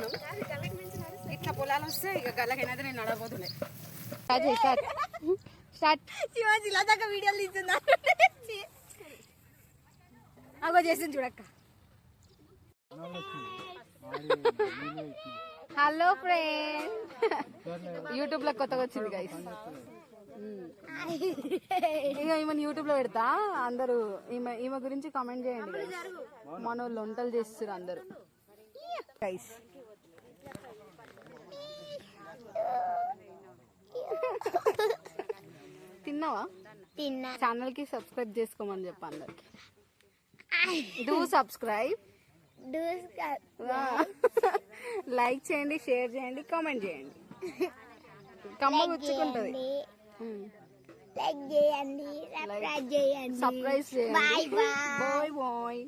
నడవబోతున్నాం. ఇట్లా పొలాలు వస్తే ఇక గల్లకైనా నేను నడవబోతులే. శివాజీలా దాకా వీడియోలు తీస్తుందా? అగో చేసింది చూడక్క. హలో ఫ్రెండ్, యూట్యూబ్ లో కొత్తగా వచ్చింది గైస్. ఇక ఈమె యూట్యూబ్ లో పెడతా, అందరూ ఈమె గురించి కామెంట్ చేయండి. మన వాళ్ళు వంటలు చేస్తారు అందరూ గైస్. తిన్నావా? తిన్నా. ఛానల్ కి సబ్స్క్రైబ్ చేసుకోమని చెప్పు అందరికి. డూ సబ్స్క్రైబ్, లైక్ చేయండి, షేర్ చేయండి, కామెంట్ చేయండి. కమ్మ గుచ్చుకుంటది. లైక్ చేయండి, సబ్స్క్రైబ్ చేయండి. సర్ప్రైజ్ చేయండి. Bye bye. Bye bye.